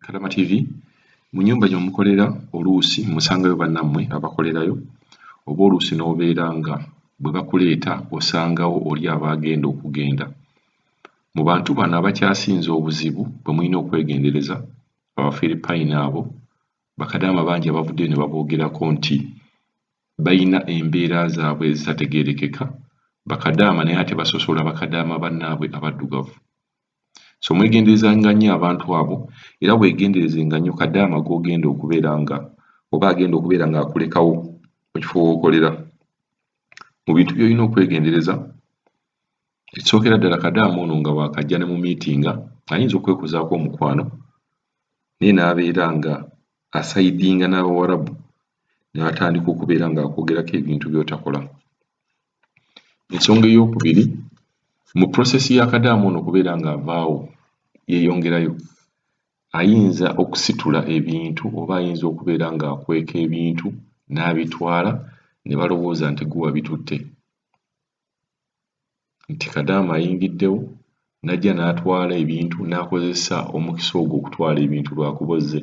Kalama TV mu nnyumba gy'omukolera oluusi musangayo bannammwe abakolerayo oba oluusi n'obeera nga bwe bakuleeta osangawo oli abaagenda okugenda. Mu bantu bano abakyasinze obuzibu bwe mulina okwegendereza Abafiripayini abo bakadaama bangi abavuddeyo ne baboogerako nti bayina embeera zaabwe ezitategeerekeka bakadaama naye ate basosola bakadaama bannaabwe abaddugavu. So mwegenderezanga nnyo abantu abo era weegenderezenga nnyo kadaama g'ogenda okubeera nga oba agenda okubeera ng'akulekawo mu kifo w'okolera. Mu bintu by'olina okwegendereza ekisookera ddala kadaama ono nga bw'akajja ne mu miitinga ayinza okwekuzaako omukwano naye n'abeera nga asayidinga n'Abawarabu ne batandika okubeera ng'akwogerako ebintu by'otakola. Ensonga ey'okubiri mu prosesi ya kadaama ono okubeera ng'avaawo yeeyongerayo ayinza okusitula ebintu oba ayinza okubeera ng'akweka ebintu n'abitwala ne balowooza nti guwa bitutte. Nti kadaama ayingiddewo n'ajja n'atwala ebintu n'akozesa omukisa ogwo okutwala ebintu lwakubozze.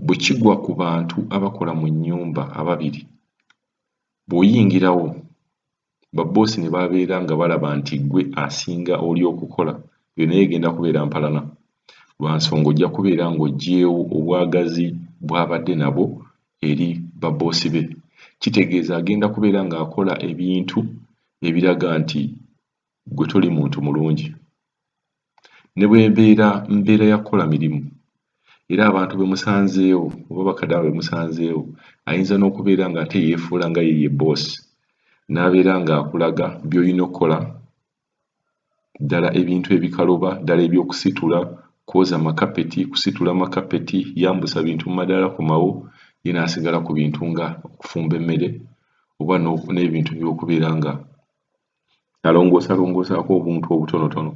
Bwe kigwa ku bantu abakola mu nnyumba ababiri bw'oyingirawo babboosi ne babeera nga balaba nti ggwe asinga oli okukola yo naye egenda kubeera mpalana lwa nsonga ojja kubeera ng'oggyeewo obwagazi bw'abadde nabo eri babboosi be. Kitegeeza agenda kubeera ng'akola ebintu ebiraga nti ggwe toli muntu mulungi. Ne mbeera ya kukola mirimu era abantu be musanzeewo oba bakadaama be musanzeewo ayinza n'okubeera ng'ate yeefuula nga ye boosi n'abeera ng'akulaga by'olina okukola ddala ebintu ebikaloba ddala eby'okusitula kwoza makapeti kusitula makapeti yambusa bintu mu madaala komawo ye n'asigala ku bintu nga okufumba emmere oba n'ebintu by'okubeera nga alongoosalongoosaako obuntu obutonotono.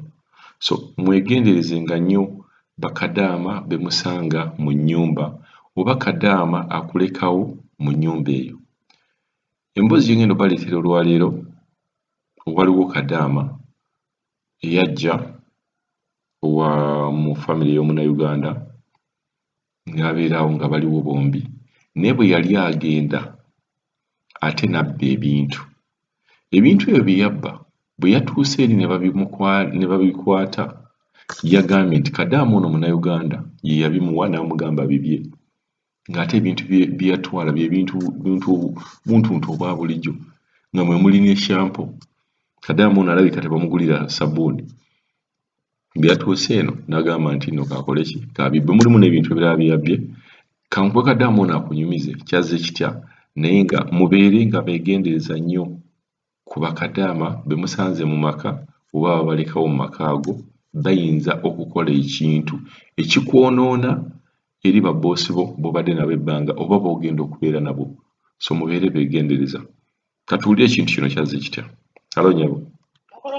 So mwegenderezenga nnyo bakadaama be musanga mu nnyumba oba kadaama akulekawo mu nnyumba eyo. Emboozi gye ngenda obaleetera olwaleero waliwo kadaama eyajja mu famire y'Omunnayuganda ng'abeerawo nga baliwo bombi naye bwe yali agenda ate n'abba ebintu. Ebintu ebyo bye yabba bwe yatuuse eri ne babikwata yagambye nti kadaama ono Munnayuganda ye yabimuwa n'amugamba bibye ng'ate ebintu bye yatwala bye buntuntu obwa bulijjo nga mwe muli ne shampo. Kadaama ono alabika tebamugulira sabbuuni. Bwe yatuuse eno n'agamba nti nno kaakole ki kaabibbe mulimu n'ebintu ebirala bye yabbye kankube kadaama ono akunyumize kyazze kitya naye nga mubeere nga beegendereza nnyo ku bakadaama be musanze mu maka oba babalekawo mu maka ago bayinza okukola ekintu ekikwonoona eri babboosi bo b'obadde nabo ebbanga oba b'ogenda okubeera nabo. So mubeere beegendereza. Katuwulire ekintu kino kyazze kitya. Halo nyabo.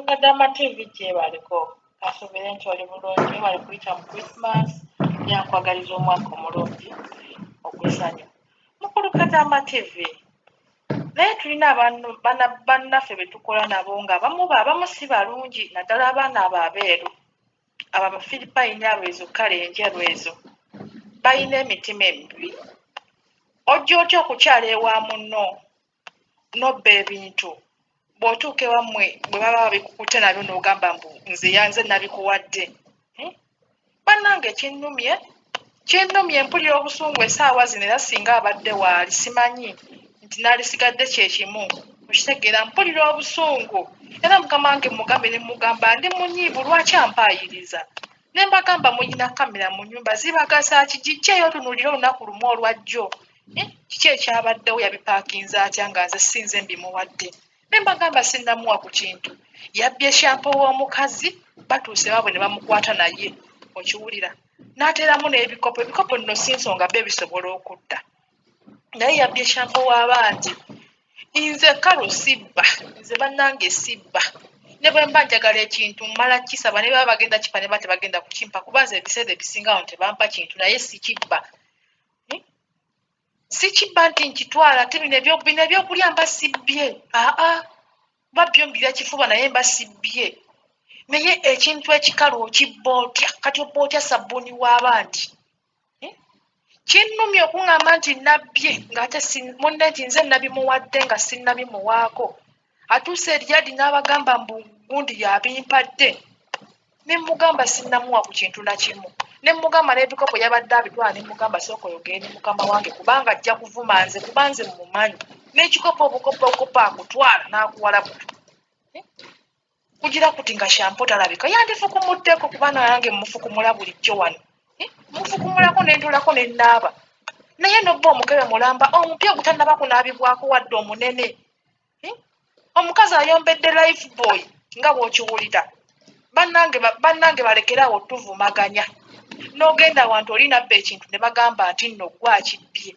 Kadaama TV gyebaliko kasobere nti oli bulungi bali kuyita mu Christmas yankwagaliza omwaka omulungi ogw'essanyu. Mukulu Kadaama TV naye tulina bannaffe be tukola nabo nga abamu si balungi naddala abaana abo abeeru abo Abafiripayini abo ezo kale enjeru ezo balina emitima emibi. Ojja otya okukyala ewa munno n'obba ebintu bw'otuuka ewammwe bwe baba babikukutte nabyo n'ogamba mbu nze nabikuwadde. Bannange kinnumye mpulira obusungu essaawa zino era singa abadde waali simanyi nti naalisigadde kye kimu okitegeera mpulira obusungu era mukama wange mugambe ne mugamba ndi munyiivu lwaki ampaayiriza ne mbagamba muyina kamera mu nnyumba zibagasa ki gijjeeyo tunuulire olunaku lumu olwajjo kiki ekyabaddewo yabipaakinze atya nga nze sinze mbimuwadde ne mbagamba sinnamuwa ku kintu yabbye shampo w'omukazi batuuse baabwe ne bamukwata naye okiwulira n'ateeramu n'ebikopo nno si nsonga bbe bisobola okutta naye yabbye shampo w'abandi. Nze kalo sibba nze bannange sibba ne bwe mba njagala ekintu mmala kisaba ne baba bagenda kipa ne tebagenda kukimpa kuba nze ebiseera ebisinga awo tebampa kintu naye sikibba nti nkitwala ate bino ebyokulya mba sibbye bba byo mbira kifuba naye mba sibbye naye ekintu ekikalu okibba otya kati obba otya sabbuuni w'abandi kinnumya okuŋŋamba nti nabbye ng'ate munne nti nze nabimuwadde nga sinnabimuwaako atuuse eryadi n'abagamba mbu gundi yabimpadde ne mugamba sinnamuwa ku kintu na kimu ne mugamba n'ebikopo yabadde abitwala ne mugamba sooka oyogere ne mukama wange kubanga ajja kuvuma nze kuba nze mumumanyi n'ekikopo obukopo akutwala n'akuwala buto kugira kuti nga shampo talabika yandifukumuddeko kuba nange mufukumula bulijjo wano mufukumulako nentolako nennaaba naye nobba omukebe mulamba omupya ogutannaba kunaabibwako wadde omunene omukazi ayombedde life boy nga bw'okiwulira bannange balekerawo tuvumaganya n'ogenda wantu oli nabba ekintu ne bagamba nti nno gwakibbye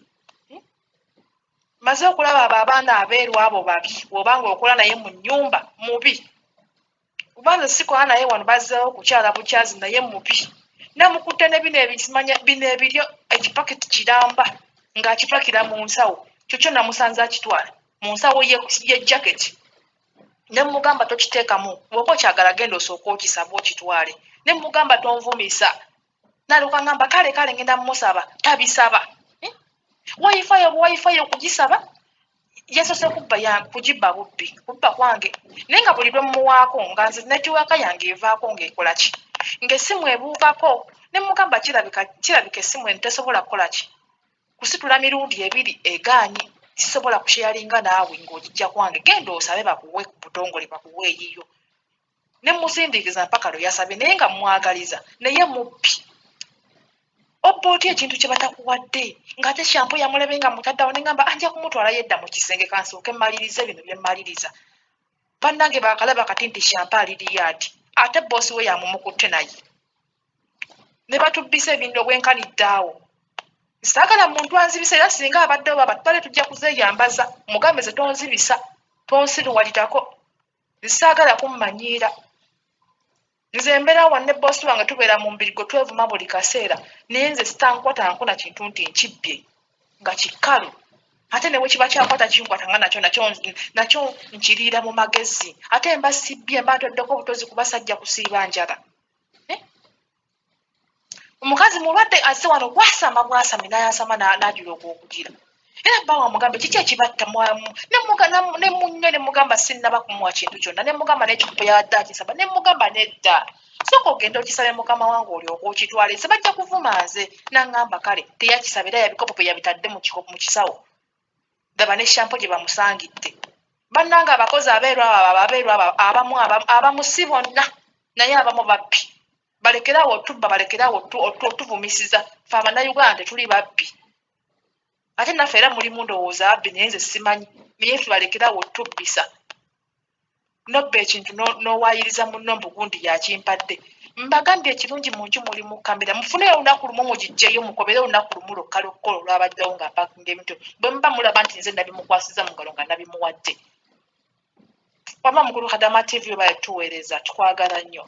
maze okulaba abo abaana abeeru abo babi bw'obanga okola naye mu nnyumba mubi kubanze sikola naye wano bazzeewo kukyala bukyazi naye mubi namukutte ne bino ebiryo ekipaketi kiramba ng'akipakira mu nsawo kyokyo namusanze akitwala mu nsawo y'ejaketi ne mugamba tokiteekamu bw'oba okyagala genda osooka okisaba okitwale ne mugamba tonvumisa naluka ngamba kale ngenda mumusaba tabisaba wifi okugisaba yasose kugibba bubbi kubba kwange naye nga buli lwe mumuwaako nga nze netiwaaka yange evaako ng'ekola ki ng'essimu ebuukako ne mugamba kirabika essimu tesobola kukola ki kusitula mirundi ebiri egaanye sisobola kusheyalinga naawe ng'ogijja kwange genda osabe bakuwe ku butongole bakuwe eyiyo ne musindikiza mpaka lwe yasabye naye nga mwagaliza naye mubbi obba otya ekintu kye batakuwadde ng'ate shampo yamulabe nga mutaddawo ne ngamba anja kumutwala yedda mu kisenge kansooke mmalirize bino bye mmaliriza bannange baakalaba kati nti shampo aliriyaadi ate boosi we yamumukutte naye ne batubbisa ebintu obwenkanidde awo saagala muntu anzibisa era singa abaddewo babatwale tujja kuzeeyambaza mugambe ze tonzibisa tonsiruwalitako saagala kummanyiira nze embeera wanne boosi wange tubeera mu mbirigo twevuma buli kaseera naye nze sitankwatankuna kintu nti nkibbye nga kikalu ate ne bwe kiba kyakwata kinkwata nga nakyo nkiriira mu magezi ate mba sibbye mba ntoddeko obutozi kubasajja kusiiba njala omukazi mulwadde azze wano bwasame n'ayasama n'ajula ogw'okugira era bba wamugambe kiki ekibatta ne munnyo ne mugamba sinnaba kumuwa kintu kyonna ne mugamba n'ekikopo yabadde akisaba ne mugamba nedda sooka ogenda okisabe mukama wange olyoka okitwale nze bajja kuvuma nze n'aŋŋamba kale teyakisaba era yabikopo bwe yabitadde mu kisawo daba ne shampo gye bamusangidde bannanga abakozi abeeru abamu abamusi bonna naye abamu babbi balekerawo otubba balekerawo otuvumisiza fe abannayuganda tetuli babbi ate naffe era mulimu ndowooza abbi naye nze simanyi naye fe balekerawo otubbisa nobba ekintu n'owayiriza munno mbugundi yakimpadde mbagambye ekirungi mu nju mulimu kamera mufuneyo olunaku lumu mugijjeyo mukobere olunaku lumu lwokka olwabaddewo nga mpakinga ebintu bwe muba mulaba nti nze nabimukwasiza mu ngalo nga nabimuwadde wama mukulu Kadama TV oba yatuweereza tukwagala nnyo